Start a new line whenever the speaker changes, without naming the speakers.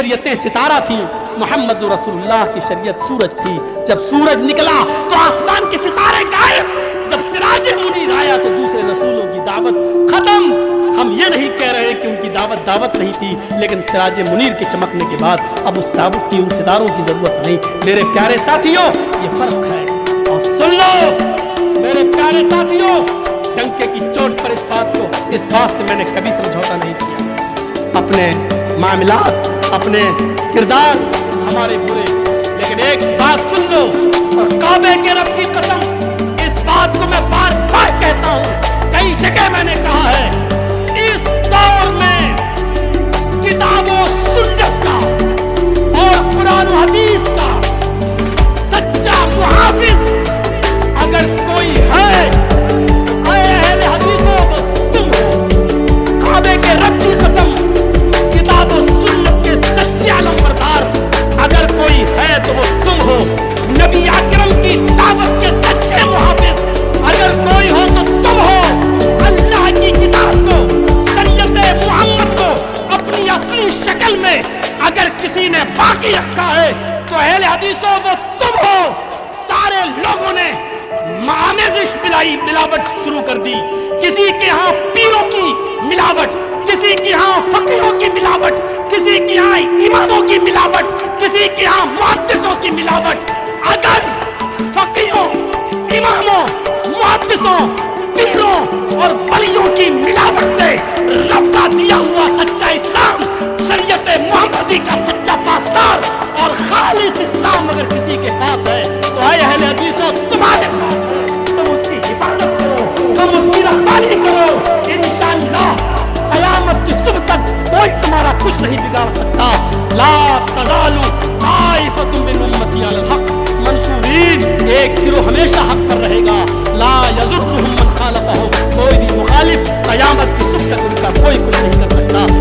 شریعتیں ستارہ تھیں، محمد رسول اللہ کی شریعت سورج تھی۔ جب سورج نکلا تو آسمان کے ستارے غائب، جب سراج منیر آیا تو دوسرے رسولوں کی دعوت ختم۔ ہم یہ نہیں کہہ رہے کہ ان کی دعوت نہیں تھی، لیکن سراج منیر کے چمکنے کے بعد اب اس دعوت کی، ان ستاروں کی ضرورت نہیں۔ میرے پیارے ساتھیوں، یہ فرق ہے۔ اور سن لو میرے پیارے ساتھیوں، ڈنکے کی چوٹ پر اس بات سے میں نے کبھی سمجھوتا نہیں کیا۔ اپنے معاملات، اپنے کردار ہمارے برے، لیکن ایک بات سن لو، اور کعبے کے رب کی قسم، اس بات کو میں بار بار کہتا ہوں، کئی جگہ میں نے کہا ہے، اس دور میں کتاب و سنت کا اور قرآن و حدیث کا سچا محافظ اگر کوئی ہے، اے اہل حدیثوں، تم ہو۔ کعبے کے رب کی قسم، کتاب و سنت کے سچے علمبردار اگر کوئی ہے تو وہ تم ہو۔ نبی اکرم کی دعوت کے سچے محافظ اگر کوئی ہو تو تم ہو۔ اللہ کی کتاب کو، شریعت محمد کو اپنی اصلی شکل میں اگر کسی نے باقی رکھا ہے تو اہل حدیثوں وہ تم ہو۔ سارے لوگوں نے آمیزش ملاوٹ شروع کر دی، کسی کے ہاں پیروں کی ملاوٹ، کسی کے ہاں فقیہوں کی ملاوٹ، کسی کے ہاں اماموں کی ملاوٹ، کسی کے ہاں محدثوں کی ملاوٹ۔ اگر فقیہوں، اماموں، محدثوں، پیروں اور ولیوں کی ملاوٹ سے رب کا دیا ہوا سچا اسلام، شریعت محمدی کا سچا پاسدار اور خالص اسلام اگر کسی کے پاس ہے تو اے اہل حدیثوں، تمہارے پاس ہے، تم اس کی حفاظت کرو، تم اس کی رحمانی کرو۔ انشاءاللہ قیامت کی صبح تک کوئی تمہارا کچھ نہیں بگاڑ سکتا۔ لا تزال طائفۃ من امتی علی الحق منصورین، ایک گروہ ہمیشہ حق